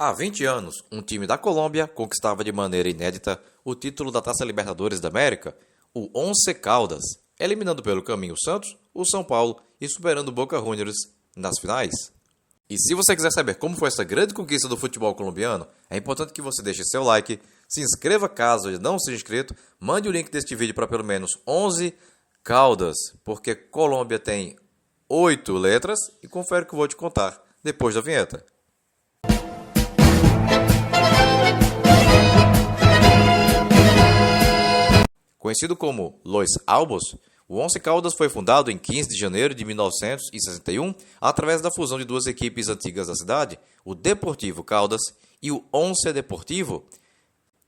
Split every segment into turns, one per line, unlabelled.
Há 20 anos, um time da Colômbia conquistava de maneira inédita o título da Taça Libertadores da América, o Once Caldas, eliminando pelo caminho o Santos, o São Paulo e superando o Boca Juniors nas finais. E se você quiser saber como foi essa grande conquista do futebol colombiano, é importante que você deixe seu like, se inscreva caso ainda não seja inscrito, mande o link deste vídeo para pelo menos 11 Caldas, porque Colômbia tem 8 letras e confere que eu vou te contar depois da vinheta. Conhecido como Los Albos, o Once Caldas foi fundado em 15 de janeiro de 1961 através da fusão de duas equipes antigas da cidade, o Deportivo Caldas e o Once Deportivo.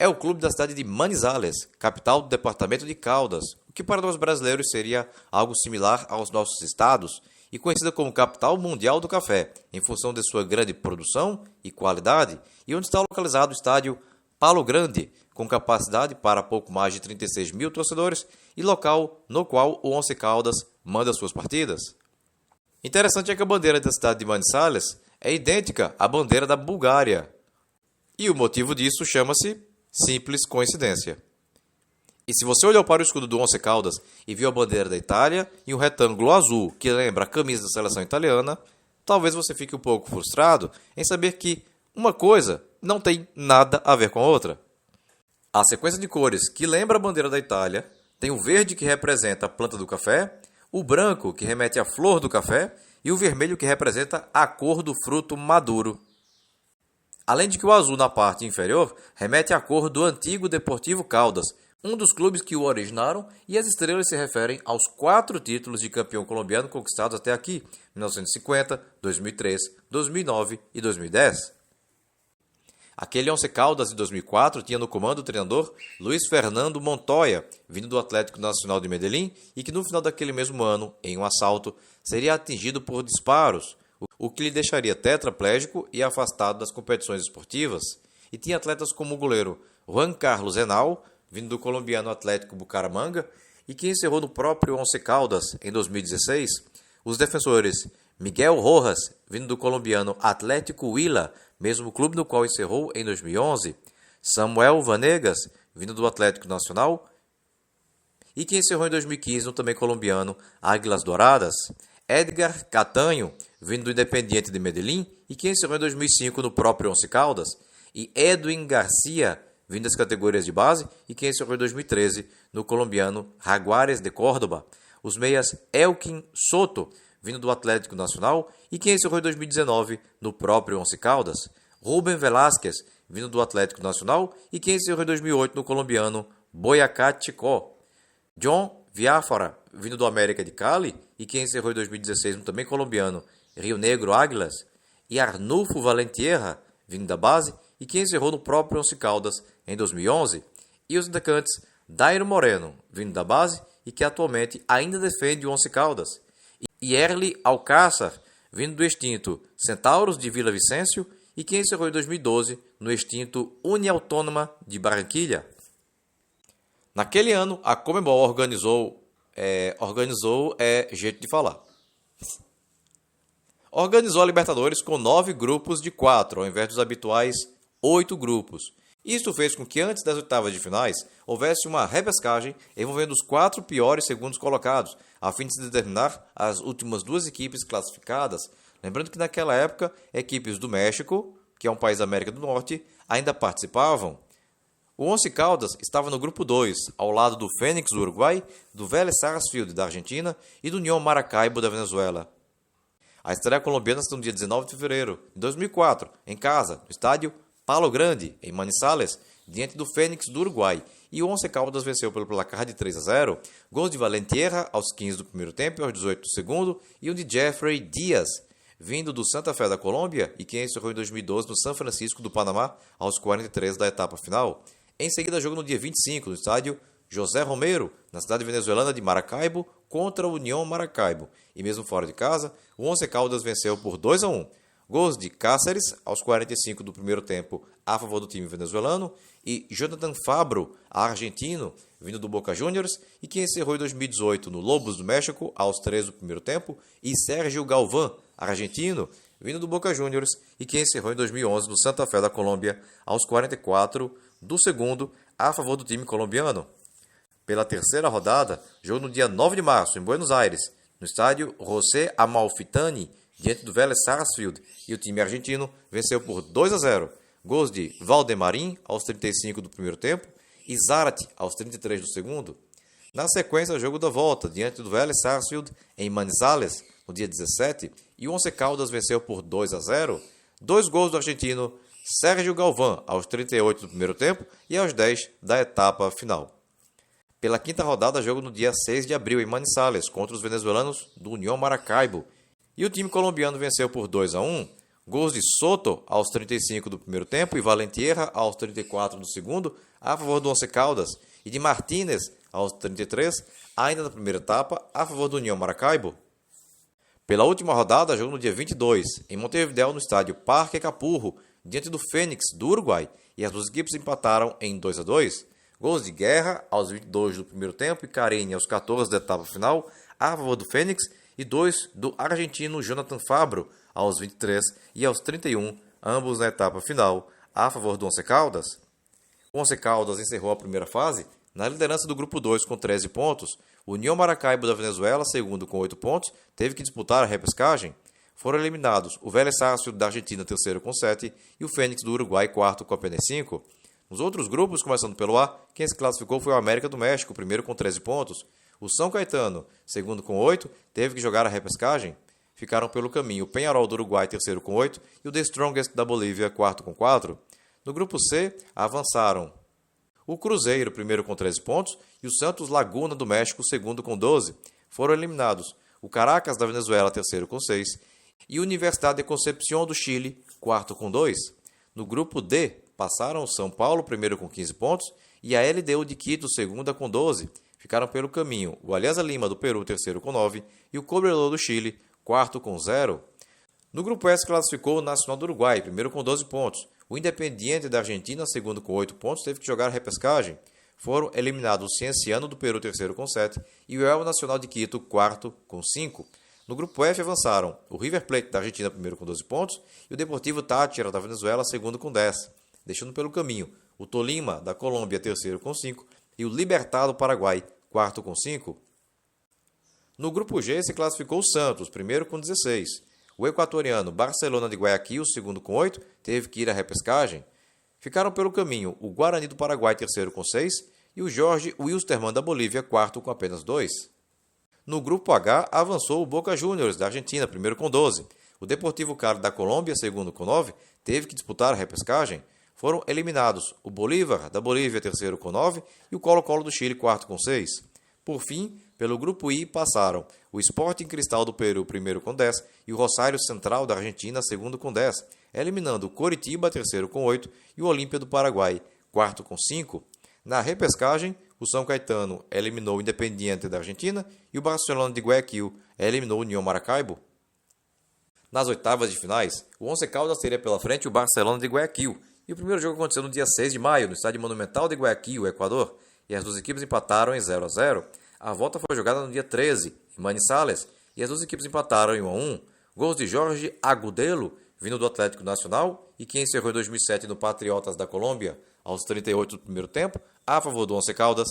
É o clube da cidade de Manizales, capital do departamento de Caldas, o que para nós brasileiros seria algo similar aos nossos estados, e conhecida como capital mundial do café, em função de sua grande produção e qualidade, e onde está localizado o estádio Palo Grande, com capacidade para pouco mais de 36 mil torcedores e local no qual o Once Caldas manda suas partidas. Interessante é que a bandeira da cidade de Manizales é idêntica à bandeira da Bulgária. E o motivo disso chama-se simples coincidência. E se você olhou para o escudo do Once Caldas e viu a bandeira da Itália e um retângulo azul que lembra a camisa da seleção italiana, talvez você fique um pouco frustrado em saber que uma coisa não tem nada a ver com a outra. A sequência de cores que lembra a bandeira da Itália tem o verde que representa a planta do café, o branco que remete à flor do café e o vermelho que representa a cor do fruto maduro. Além de que o azul na parte inferior remete à cor do antigo Deportivo Caldas, um dos clubes que o originaram, e as estrelas se referem aos 4 títulos de campeão colombiano conquistados até aqui, 1950, 2003, 2009 e 2010. Aquele Once Caldas de 2004 tinha no comando o treinador Luiz Fernando Montoya, vindo do Atlético Nacional de Medellín, e que no final daquele mesmo ano, em um assalto, seria atingido por disparos, o que lhe deixaria tetraplégico e afastado das competições esportivas. E tinha atletas como o goleiro Juan Carlos Henao, vindo do colombiano Atlético Bucaramanga, e que encerrou no próprio Once Caldas em 2016, os defensores Miguel Rojas, vindo do colombiano Atlético Huila, mesmo clube no qual encerrou em 2011, Samuel Vanegas, vindo do Atlético Nacional, e que encerrou em 2015 no também colombiano Águilas Douradas, Edgar Catanho, vindo do Independiente de Medellín, e que encerrou em 2005 no próprio Once Caldas, e Edwin Garcia, vindo das categorias de base, e que encerrou em 2013 no colombiano Jaguares de Córdoba, os meias Elkin Soto, vindo do Atlético Nacional, e que encerrou em 2019 no próprio Once Caldas, Rubem Velázquez, vindo do Atlético Nacional, e que encerrou em 2008 no colombiano Boyacá Chicó, John Viáfara, vindo do América de Cali, e que encerrou em 2016 no também colombiano Rio Negro Águilas, e Arnulfo Valentierra, vindo da base, e que encerrou no próprio Once Caldas em 2011, e os atacantes Dairo Moreno, vindo da base, e que atualmente ainda defende o Once Caldas, e Erly Alcácer, vindo do extinto Centauros de Vila Vicêncio, e que encerrou em 2012 no extinto Uniautônoma de Barranquilla. Naquele ano, a Conmebol organizou a Libertadores com 9 grupos de 4, ao invés dos habituais 8 grupos. Isso fez com que antes das oitavas de finais houvesse uma repescagem envolvendo os 4 piores segundos colocados, a fim de se determinar as últimas 2 equipes classificadas. Lembrando que naquela época, equipes do México, que é um país da América do Norte, ainda participavam. O Once Caldas estava no grupo 2, ao lado do Fênix do Uruguai, do Vélez Sarsfield da Argentina e do Unión Maracaibo da Venezuela. A estreia colombiana está no dia 19 de fevereiro de 2004, em casa, no estádio Palo Grande, em Manizales, diante do Fênix do Uruguai, e o Once Caldas venceu pelo placar de 3-0, gols de Valentierra aos 15 do primeiro tempo e aos 18 do segundo, e um de Jeffrey Diaz, vindo do Santa Fé da Colômbia, e que encerrou em 2012 no São Francisco do Panamá, aos 43 da etapa final. Em seguida, jogo no dia 25, no estádio José Romero, na cidade venezuelana de Maracaibo, contra o Unión Maracaibo, e mesmo fora de casa, o Once Caldas venceu por 2-1. Gols de Cáceres aos 45 do primeiro tempo a favor do time venezuelano e Jonathan Fabro, argentino, vindo do Boca Juniors, e que encerrou em 2018 no Lobos do México aos 13 do primeiro tempo, e Sérgio Galván, argentino, vindo do Boca Juniors e que encerrou em 2011 no Santa Fé da Colômbia, aos 44 do segundo, a favor do time colombiano. Pela terceira rodada, jogo no dia 9 de março, em Buenos Aires, no estádio José Amalfitani, diante do Vélez Sarsfield, e o time argentino venceu por 2-0. Gols de Valdemarín, aos 35 do primeiro tempo, e Zárate, aos 33 do segundo. Na sequência, o jogo da volta, diante do Vélez Sarsfield, em Manizales, no dia 17, e o Once Caldas venceu por 2-0. 2 gols do argentino Sérgio Galván, aos 38 do primeiro tempo e aos 10 da etapa final. Pela quinta rodada, jogo no dia 6 de abril, em Manizales, contra os venezuelanos do União Maracaibo. E o time colombiano venceu por 2-1. Gols de Soto aos 35 do primeiro tempo e Valentierra aos 34 do segundo, a favor do Once Caldas, e de Martínez aos 33, ainda na primeira etapa, a favor do União Maracaibo. Pela última rodada, jogo no dia 22, em Montevideo, no estádio Parque Capurro, diante do Fênix do Uruguai, e as duas equipes empataram em 2-2. Gols de Guerra aos 22 do primeiro tempo e Careni aos 14 da etapa final, a favor do Fênix, e 2 do argentino Jonathan Fabro aos 23 e aos 31, ambos na etapa final, a favor do Once Caldas. O Once Caldas encerrou a primeira fase na liderança do grupo 2 com 13 pontos. O União Maracaibo da Venezuela, segundo com 8 pontos, teve que disputar a repescagem. Foram eliminados o Vélez Sarsfield da Argentina, terceiro com 7, e o Fênix do Uruguai, quarto com apenas 5. Nos outros grupos, começando pelo A, quem se classificou foi o América do México, primeiro com 13 pontos. O São Caetano, segundo com 8, teve que jogar a repescagem. Ficaram pelo caminho o Peñarol do Uruguai, terceiro com 8, e o The Strongest da Bolívia, quarto com 4. No grupo C, avançaram o Cruzeiro, primeiro com 13 pontos, e o Santos Laguna do México, segundo com 12. Foram eliminados o Caracas da Venezuela, terceiro com 6, e a Universidade de Concepción do Chile, quarto com 2. No grupo D, passaram o São Paulo, primeiro com 15 pontos, e a LDU de Quito, segunda com 12. Ficaram pelo caminho o Alianza Lima do Peru, terceiro com 9, e o Cobreloa do Chile, quarto com 0. No grupo S classificou o Nacional do Uruguai, primeiro com 12 pontos. O Independiente da Argentina, segundo com 8 pontos, teve que jogar a repescagem. Foram eliminados o Cienciano do Peru, terceiro com 7, e o El Nacional de Quito, quarto com 5. No grupo F avançaram o River Plate da Argentina, primeiro com 12 pontos, e o Deportivo Táchira da Venezuela, segundo com 10, deixando pelo caminho o Tolima da Colômbia, terceiro com 5, e o Libertad do Paraguai, quarto com 5. No grupo G se classificou o Santos, primeiro com 16. O equatoriano Barcelona de Guayaquil, segundo com 8, teve que ir à repescagem. Ficaram pelo caminho o Guarani do Paraguai, terceiro com 6, e o Jorge Wilstermann da Bolívia, quarto com apenas 2. No grupo H avançou o Boca Juniors da Argentina, primeiro com 12. O Deportivo Cali da Colômbia, segundo com 9, teve que disputar a repescagem. Foram eliminados o Bolívar da Bolívia, terceiro com 9, e o Colo-Colo do Chile, quarto com 6. Por fim, pelo grupo I passaram o Sporting Cristal do Peru, primeiro com 10, e o Rosário Central da Argentina, segundo com 10, eliminando o Coritiba, terceiro com 8, e o Olímpia do Paraguai, quarto com 5. Na repescagem, o São Caetano eliminou o Independiente da Argentina e o Barcelona de Guayaquil eliminou o União Maracaibo. Nas oitavas de finais, o Once Caldas teria pela frente o Barcelona de Guayaquil, e o primeiro jogo aconteceu no dia 6 de maio, no estádio Monumental de Guayaquil, Equador, e as duas equipes empataram em 0-0. A volta foi jogada no dia 13, em Manizales, e as duas equipes empataram em 1-1. Gols de Jorge Agudelo, vindo do Atlético Nacional, e que encerrou em 2007 no Patriotas da Colômbia, aos 38 do primeiro tempo, a favor do Once Caldas,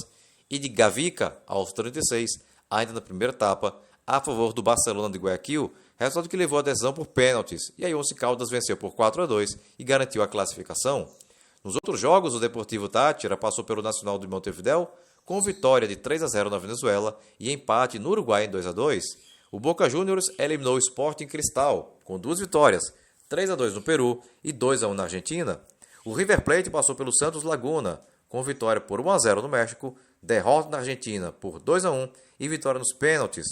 e de Gavica, aos 36, ainda na primeira etapa, a favor do Barcelona de Guayaquil, resultado que levou a decisão por pênaltis, e aí o Once Caldas venceu por 4-2 e garantiu a classificação. Nos outros jogos, o Deportivo Táchira passou pelo Nacional de Montevideo, com vitória de 3-0 na Venezuela e empate no Uruguai em 2-2. O Boca Juniors eliminou o Sporting Cristal, com 2 vitórias, 3-2 no Peru e 2-1 na Argentina. O River Plate passou pelo Santos Laguna, com vitória por 1-0 no México, derrota na Argentina por 2-1 e vitória nos pênaltis.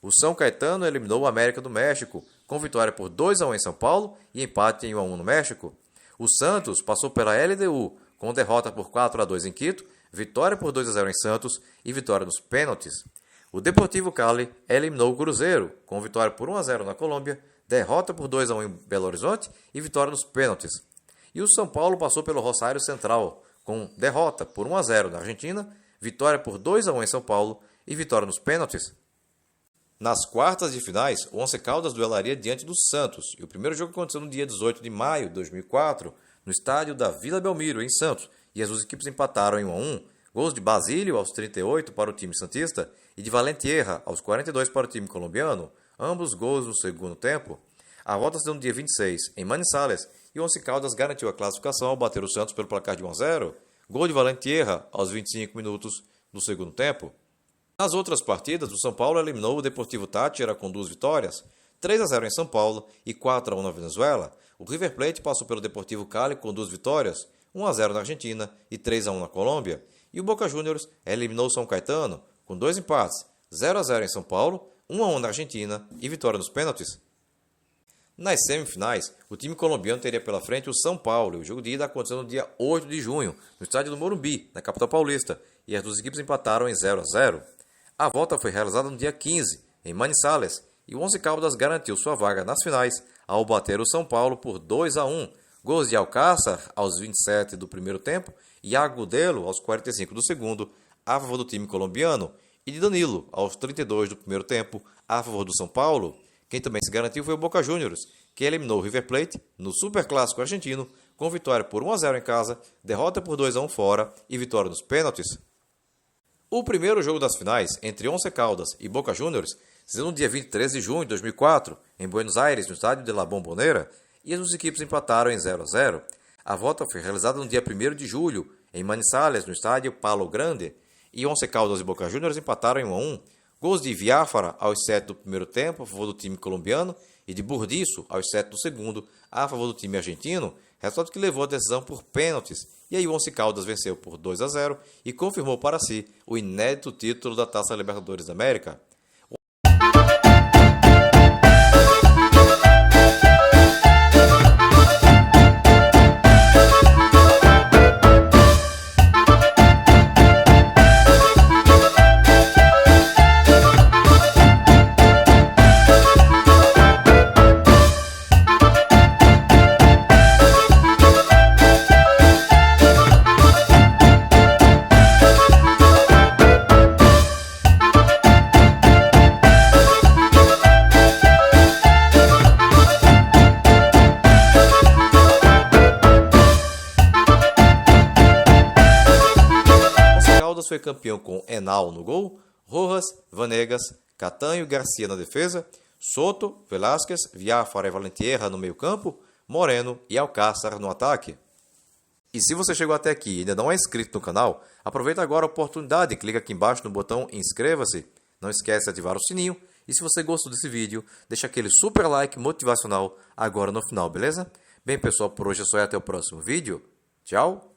O São Caetano eliminou o América do México, com vitória por 2-1 em São Paulo e empate em 1-1 no México. O Santos passou pela LDU, com derrota por 4-2 em Quito, vitória por 2-0 em Santos e vitória nos pênaltis. O Deportivo Cali eliminou o Cruzeiro, com vitória por 1-0 na Colômbia, derrota por 2-1 em Belo Horizonte e vitória nos pênaltis. E o São Paulo passou pelo Rosário Central, com derrota por 1-0 na Argentina, vitória por 2-1 em São Paulo e vitória nos pênaltis. Nas quartas de finais, o Once Caldas duelaria diante do Santos, e o primeiro jogo aconteceu no dia 18 de maio de 2004, no estádio da Vila Belmiro, em Santos, e as duas equipes empataram em 1 a 1. Gols de Basílio aos 38 para o time santista e de Valentierra aos 42 para o time colombiano, ambos gols no segundo tempo. A volta se deu no dia 26, em Manizales, e o Once Caldas garantiu a classificação ao bater o Santos pelo placar de 1 a 0, gol de Valentierra aos 25 minutos do segundo tempo. Nas outras partidas, o São Paulo eliminou o Deportivo Táchira com 2 vitórias, 3 a 0 em São Paulo e 4 a 1 na Venezuela. O River Plate passou pelo Deportivo Cali com 2 vitórias, 1 a 0 na Argentina e 3 a 1 na Colômbia. E o Boca Juniors eliminou o São Caetano com 2 empates, 0 a 0 em São Paulo, 1 a 1 na Argentina e vitória nos pênaltis. Nas semifinais, o time colombiano teria pela frente o São Paulo, e o jogo de ida aconteceu no dia 8 de junho, no estádio do Morumbi, na capital paulista, e as duas equipes empataram em 0 a 0. A volta foi realizada no dia 15, em Manizales, e o Once Caldas garantiu sua vaga nas finais ao bater o São Paulo por 2 a 1. Gols de Alcácer aos 27 do primeiro tempo e Agudelo aos 45 do segundo, a favor do time colombiano, e de Danilo aos 32 do primeiro tempo, a favor do São Paulo. Quem também se garantiu foi o Boca Juniors, que eliminou o River Plate no Superclássico argentino, com vitória por 1 a 0 em casa, derrota por 2 a 1 fora e vitória nos pênaltis. O primeiro jogo das finais, entre Once Caldas e Boca Juniors, se deu no dia 23 de junho de 2004, em Buenos Aires, no estádio de La Bombonera, e as duas equipes empataram em 0 a 0. A volta foi realizada no dia 1º de julho, em Manizales, no estádio Palo Grande, e Once Caldas e Boca Juniors empataram em 1 a 1. Gols de Viáfara aos 7 do primeiro tempo, a favor do time colombiano, e de Burdiço aos 7 do segundo, a favor do time argentino, resultado que levou a decisão por pênaltis. E aí o Once Caldas venceu por 2 a 0 e confirmou para si o inédito título da Taça Libertadores da América. Foi campeão com Henao no gol, Rojas, Vanegas, Catanho e Garcia na defesa, Soto, Velázquez, Viáfara e Valentierra no meio campo, Moreno e Alcácer no ataque. E se você chegou até aqui e ainda não é inscrito no canal, aproveita agora a oportunidade e clica aqui embaixo no botão inscreva-se. Não esquece de ativar o sininho e se você gostou desse vídeo, deixa aquele super like motivacional agora no final, beleza? Bem pessoal, por hoje é só e até o próximo vídeo. Tchau!